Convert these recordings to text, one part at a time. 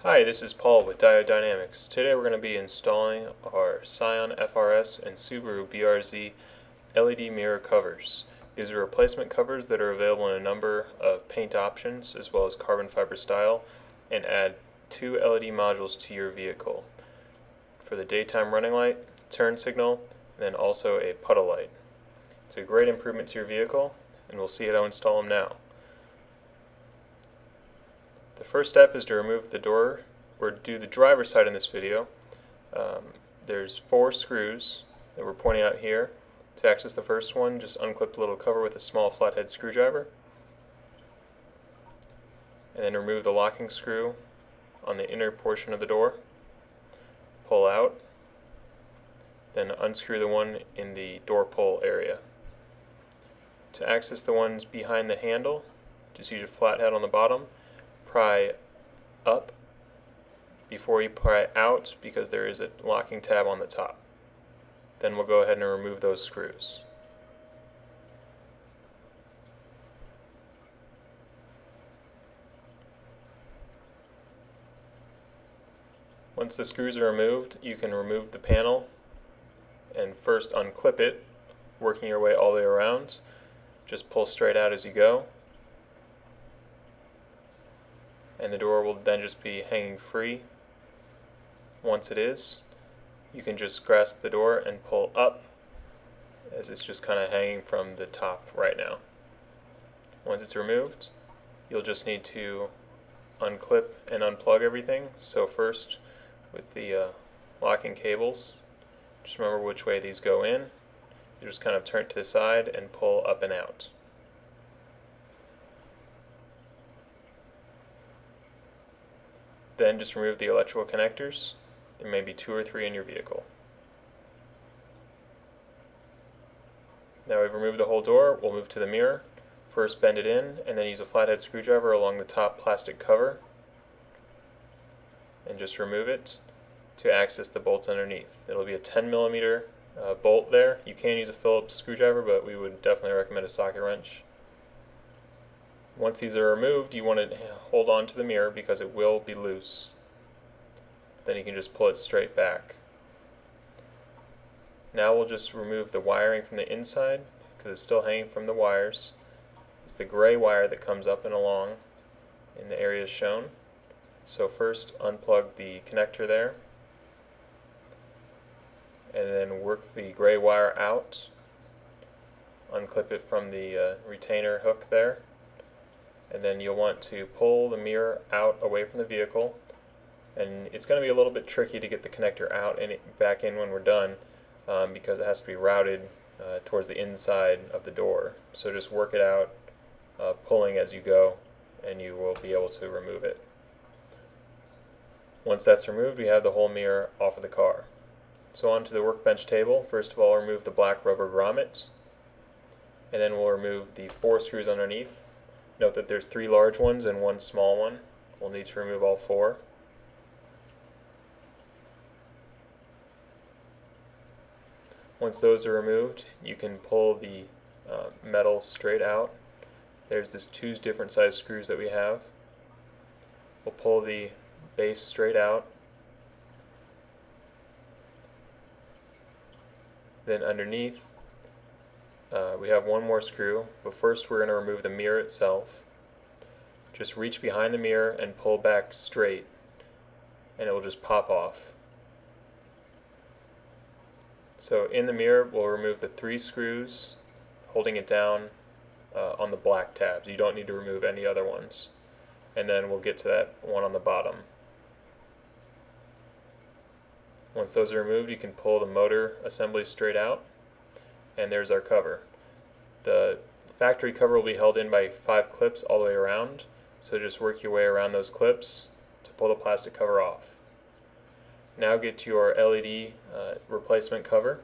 Hi, this is Paul with Diode Dynamics. Today we're going to be installing our Scion FRS and Subaru BRZ LED mirror covers. These are replacement covers that are available in a number of paint options as well as carbon fiber style, and add two LED modules to your vehicle for the daytime running light, turn signal, and then also a puddle light. It's a great improvement to your vehicle, and we'll see how to install them now. The first step is to remove the door, or do the driver's side in this video. There's 4 screws that we're pointing out here. To access the first one, just unclip the little cover with a small flathead screwdriver, and then remove the locking screw on the inner portion of the door. Pull out, then unscrew the one in the door pull area. To access the ones behind the handle, just use a flathead on the bottom. Pry up before you pry out, because there is a locking tab on the top. Then we'll go ahead and remove those screws. Once the screws are removed, you can remove the panel and first unclip it, working your way all the way around. Just pull straight out as you go, and the door will then just be hanging free. Once it is, you can just grasp the door and pull up, as it's just kind of hanging from the top right now. Once it's removed, you'll just need to unclip and unplug everything. So first, with the locking cables, just remember which way these go in. You just kind of turn it to the side and pull up and out. Then just remove the electrical connectors. There may be 2 or 3 in your vehicle. Now we've removed the whole door, we'll move to the mirror. First bend it in, and then use a flathead screwdriver along the top plastic cover, and just remove it to access the bolts underneath. It'll be a 10mm bolt there. You can use a Phillips screwdriver, but we would definitely recommend a socket wrench. Once these are removed, you want to hold on to the mirror because it will be loose. Then you can just pull it straight back. Now we'll just remove the wiring from the inside, because it's still hanging from the wires. It's the gray wire that comes up and along in the areas shown. So first unplug the connector there, and then work the gray wire out. Unclip it from the retainer hook there. And then you'll want to pull the mirror out away from the vehicle, and it's going to be a little bit tricky to get the connector out and back in when we're done, because it has to be routed towards the inside of the door. So just work it out, pulling as you go, and you will be able to remove it. Once that's removed, we have the whole mirror off of the car. So onto the workbench table. First of all, remove the black rubber grommet, and then we'll remove the 4 screws underneath. Note that there's 3 large ones and 1 small one. We'll need to remove all 4. Once those are removed, you can pull the metal straight out. There's this 2 different size screws that we have. We'll pull the base straight out. Then underneath, we have 1 more screw, but first we're going to remove the mirror itself. Just reach behind the mirror and pull back straight, and it will just pop off. So in the mirror, we'll remove the 3 screws, holding it down on the black tabs. You don't need to remove any other ones. And then we'll get to that one on the bottom. Once those are removed, you can pull the motor assembly straight out, and there's our cover. The factory cover will be held in by 5 clips all the way around, so just work your way around those clips to pull the plastic cover off. Now get to your LED replacement cover,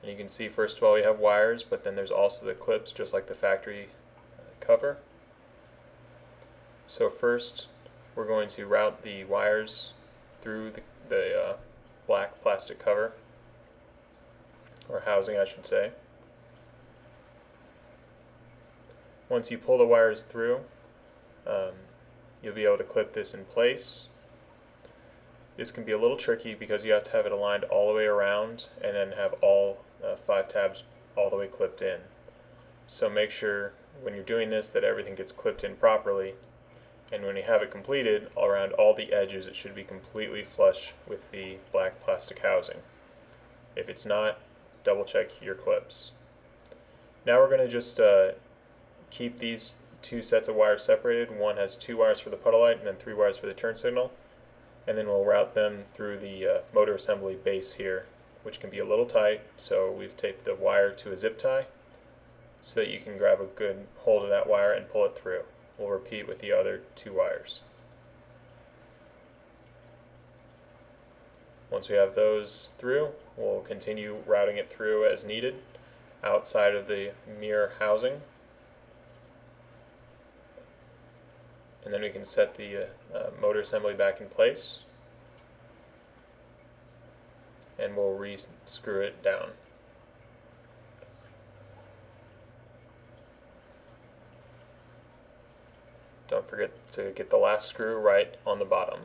and you can see first of all we have wires, but then there's also the clips just like the factory cover. So first we're going to route the wires through the black plastic cover, or housing I should say. Once you pull the wires through, you'll be able to clip this in place. This can be a little tricky because you have to have it aligned all the way around and then have all 5 tabs all the way clipped in. So make sure when you're doing this that everything gets clipped in properly, and when you have it completed, around all the edges it should be completely flush with the black plastic housing. If it's not, double check your clips. Now we're going to just keep these 2 sets of wires separated. One has 2 wires for the puddle light and then 3 wires for the turn signal, and then we'll route them through the motor assembly base here, which can be a little tight, so we've taped the wire to a zip tie so that you can grab a good hold of that wire and pull it through. We'll repeat with the other 2 wires. Once we have those through, we'll continue routing it through as needed outside of the mirror housing. And then we can set the motor assembly back in place, and we'll re-screw it down. Don't forget to get the last screw right on the bottom.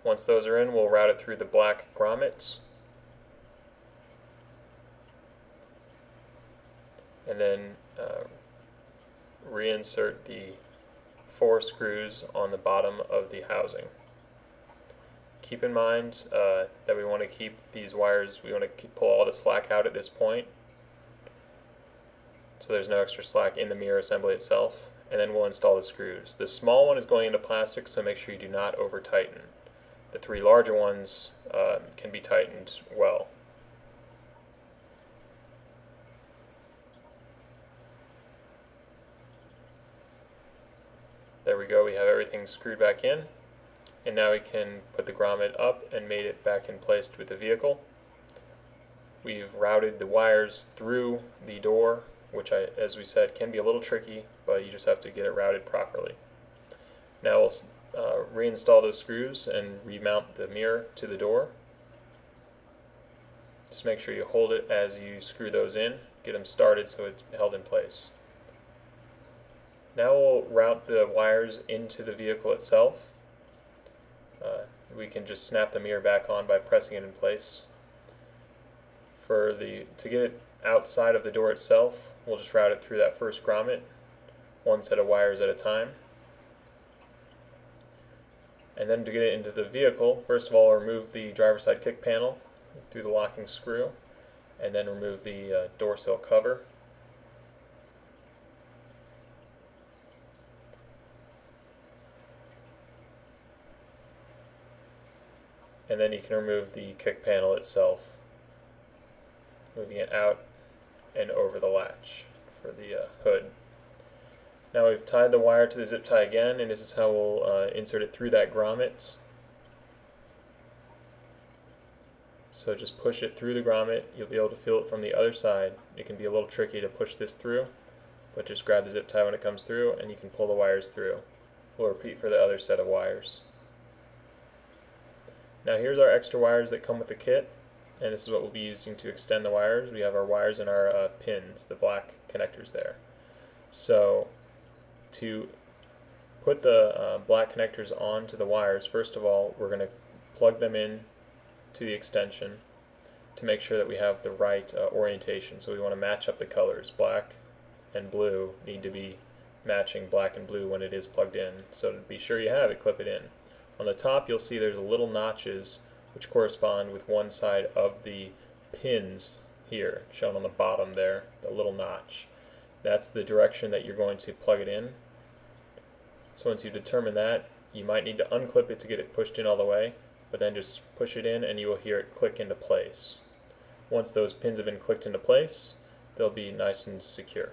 Once those are in, we'll route it through the black grommets, and then reinsert the 4 screws on the bottom of the housing. Keep in mind that we want to keep these wires, we want to pull all the slack out at this point, so there's no extra slack in the mirror assembly itself, and then we'll install the screws. The small one is going into plastic, so make sure you do not over tighten. The 3 larger ones can be tightened well. There we go, we have everything screwed back in, and now we can put the grommet up and made it back in place with the vehicle. We've routed the wires through the door, which as we said, can be a little tricky, but you just have to get it routed properly. Now we'll reinstall those screws and remount the mirror to the door. Just make sure you hold it as you screw those in, get them started so it's held in place. Now we'll route the wires into the vehicle itself. We can just snap the mirror back on by pressing it in place. To get it outside of the door itself, we'll just route it through that first grommet, 1 set of wires at a time. And then to get it into the vehicle, first of all, remove the driver's side kick panel through the locking screw, and then remove the door sill cover. And then you can remove the kick panel itself, moving it out and over the latch for the hood. Now we've tied the wire to the zip tie again, and this is how we'll insert it through that grommet. So just push it through the grommet. You'll be able to feel it from the other side. It can be a little tricky to push this through, but just grab the zip tie when it comes through and you can pull the wires through. We'll repeat for the other set of wires. Now here's our extra wires that come with the kit, and this is what we'll be using to extend the wires. We have our wires and our pins, the black connectors there. So to put the black connectors onto the wires, first of all, we're going to plug them in to the extension to make sure that we have the right orientation. So we want to match up the colors. Black and blue need to be matching black and blue when it is plugged in. So to be sure you have it, clip it in. On the top you'll see there's little notches which correspond with one side of the pins here, shown on the bottom there, the little notch. That's the direction that you're going to plug it in. So once you determine that, you might need to unclip it to get it pushed in all the way, but then just push it in and you will hear it click into place. Once those pins have been clicked into place, they'll be nice and secure.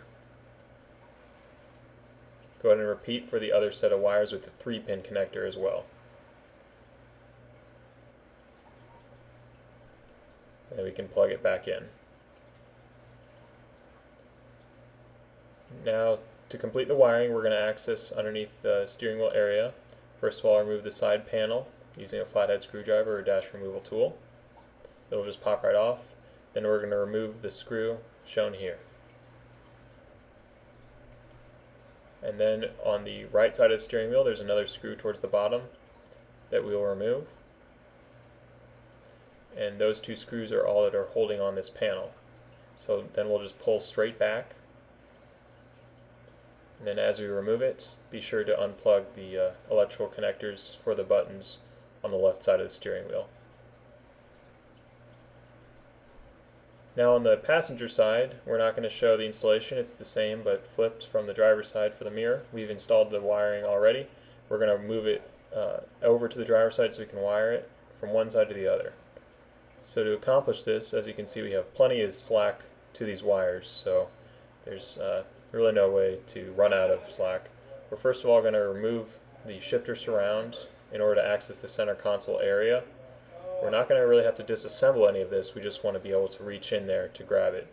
Go ahead and repeat for the other set of wires with the 3-pin connector as well. And we can plug it back in. Now to complete the wiring, we're going to access underneath the steering wheel area. First of all, remove the side panel using a flathead screwdriver or dash removal tool. It'll just pop right off. Then we're going to remove the screw shown here. And then on the right side of the steering wheel there's another screw towards the bottom that we will remove. And those two screws are all that are holding on this panel. So then we'll just pull straight back. And then as we remove it, be sure to unplug the electrical connectors for the buttons on the left side of the steering wheel. Now on the passenger side, we're not going to show the installation. It's the same but flipped from the driver's side for the mirror. We've installed the wiring already. We're going to move it over to the driver's side so we can wire it from one side to the other. So to accomplish this, as you can see, we have plenty of slack to these wires, so there's really no way to run out of slack. We're first of all going to remove the shifter surround in order to access the center console area. We're not going to really have to disassemble any of this, we just want to be able to reach in there to grab it.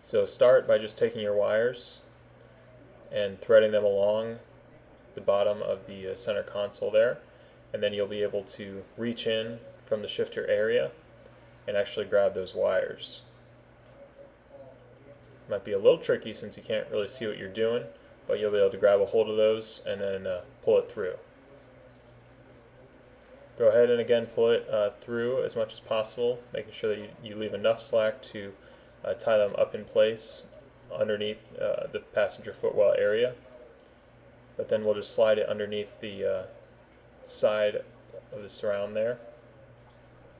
So start by just taking your wires and threading them along the bottom of the center console there, and then you'll be able to reach in from the shifter area and actually grab those wires. Might be a little tricky since you can't really see what you're doing, but you'll be able to grab a hold of those and then pull it through. Go ahead and again pull it through as much as possible, making sure that you leave enough slack to tie them up in place underneath the passenger footwell area. But then we'll just slide it underneath the side of the surround there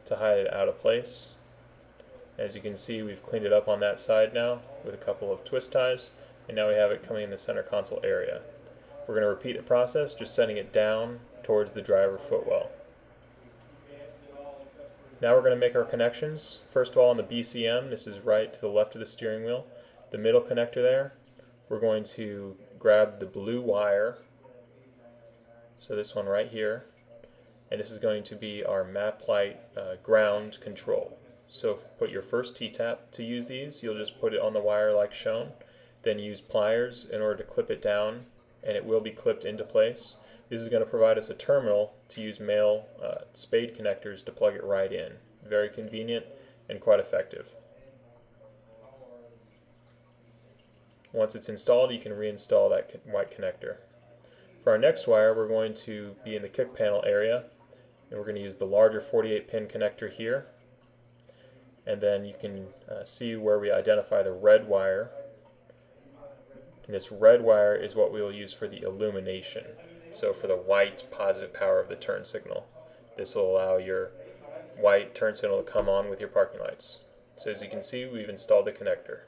to hide it out of place. As you can see, we've cleaned it up on that side now with a couple of twist ties, and now we have it coming in the center console area. We're going to repeat the process, just setting it down towards the driver footwell. Now we're going to make our connections. First of all, on the BCM, this is right to the left of the steering wheel, the middle connector there, we're going to grab the blue wire, so this one right here, and this is going to be our map light ground control. So put your first T-tap to use these, you'll just put it on the wire like shown, then use pliers in order to clip it down, and it will be clipped into place. This is going to provide us a terminal to use male spade connectors to plug it right in. Very convenient and quite effective. Once it's installed, you can reinstall that white connector. For our next wire, we're going to be in the kick panel area, and we're going to use the larger 48-pin connector here. And then you can see where we identify the red wire. And this red wire is what we will use for the illumination. So for the white positive power of the turn signal. This will allow your white turn signal to come on with your parking lights. So as you can see, we've installed the connector.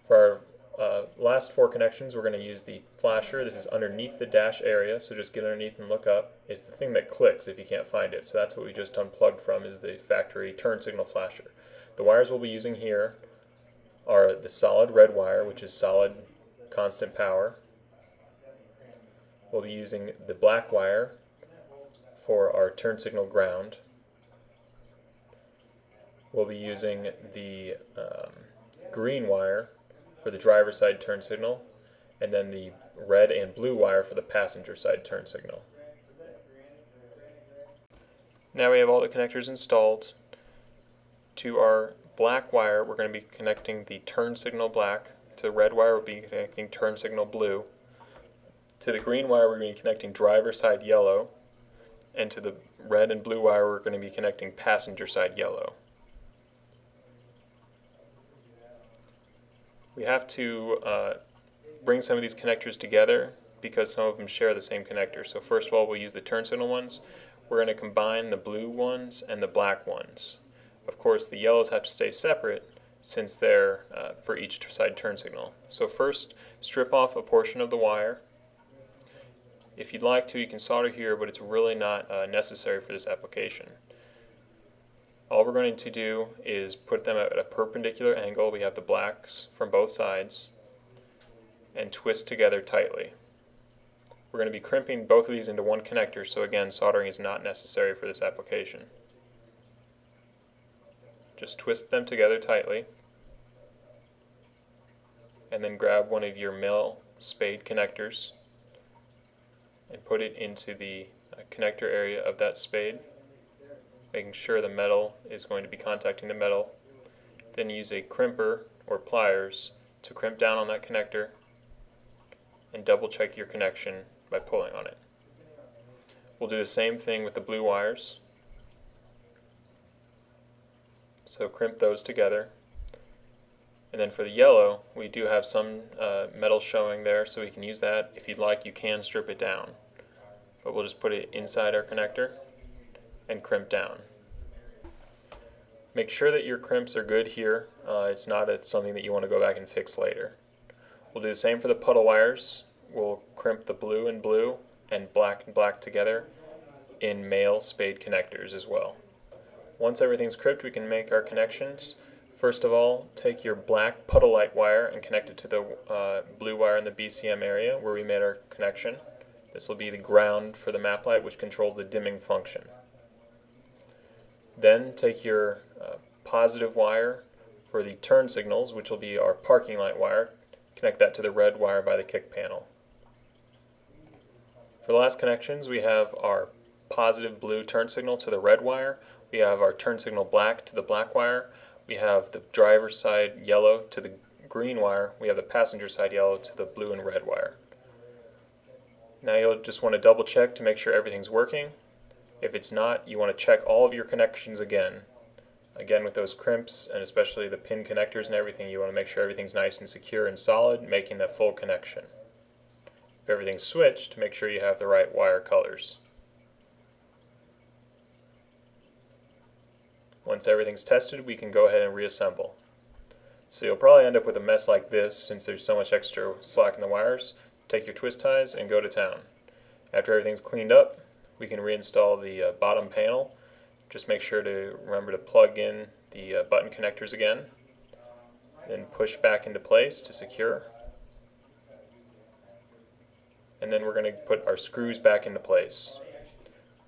For our last four connections, we're going to use the flasher. This is underneath the dash area, so just get underneath and look up. It's the thing that clicks if you can't find it. So that's what we just unplugged from, is the factory turn signal flasher. The wires we'll be using here are the solid red wire, which is solid constant power. We'll be using the black wire for our turn signal ground. We'll be using the green wire for the driver's side turn signal, and then the red and blue wire for the passenger side turn signal. Now we have all the connectors installed. To our black wire, we're going to be connecting the turn signal black. To the red wire, we'll be connecting turn signal blue. To the green wire, we're going to be connecting driver side yellow. And to the red and blue wire, we're going to be connecting passenger side yellow. We have to bring some of these connectors together because some of them share the same connector. So first of all, we'll use the turn signal ones. We're going to combine the blue ones and the black ones. Of course, the yellows have to stay separate since they're for each side turn signal. So first, strip off a portion of the wire. If you'd like to, you can solder here, but it's really not necessary for this application. All we're going to do is put them at a perpendicular angle. We have the blacks from both sides, and twist together tightly. We're going to be crimping both of these into one connector, so again, soldering is not necessary for this application. Just twist them together tightly, and then grab one of your male spade connectors and put it into the connector area of that spade, making sure the metal is going to be contacting the metal, Then use a crimper or pliers to crimp down on that connector and double check your connection by pulling on it. We'll do the same thing with the blue wires. So crimp those together. And then for the yellow, we do have some metal showing there, so we can use that. If you'd like, you can strip it down. But we'll just put it inside our connector and crimp down. Make sure that your crimps are good here. It's not something that you want to go back and fix later. We'll do the same for the puddle wires. We'll crimp the blue and black together in male spade connectors as well. Once everything's crimped, we can make our connections. First of all, take your black puddle light wire and connect it to the blue wire in the BCM area where we made our connection. This will be the ground for the map light, which controls the dimming function. Then take your positive wire for the turn signals, which will be our parking light wire. Connect that to the red wire by the kick panel. For the last connections, we have our positive blue turn signal to the red wire. We have our turn signal black to the black wire. We have the driver's side yellow to the green wire. We have the passenger side yellow to the blue and red wire. Now you'll just want to double check to make sure everything's working. If it's not, you want to check all of your connections again. Again, with those crimps and especially the pin connectors and everything, you want to make sure everything's nice and secure and solid, making that full connection. If everything's switched, make sure you have the right wire colors. Once everything's tested, we can go ahead and reassemble. So you'll probably end up with a mess like this since there's so much extra slack in the wires. Take your twist ties and go to town. After everything's cleaned up, we can reinstall the bottom panel. Just make sure to remember to plug in the button connectors again, then push back into place to secure. And then we're going to put our screws back into place.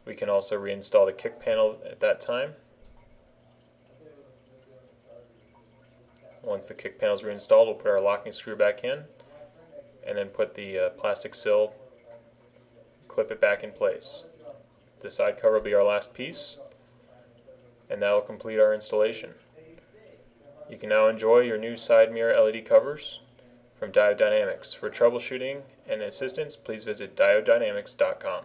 We can also reinstall the kick panel at that time. Once the kick panel is reinstalled, we'll put our locking screw back in and then put the plastic sill, clip it back in place. The side cover will be our last piece, and that will complete our installation. You can now enjoy your new side mirror LED covers from Diode Dynamics. For troubleshooting and assistance, please visit diodedynamics.com.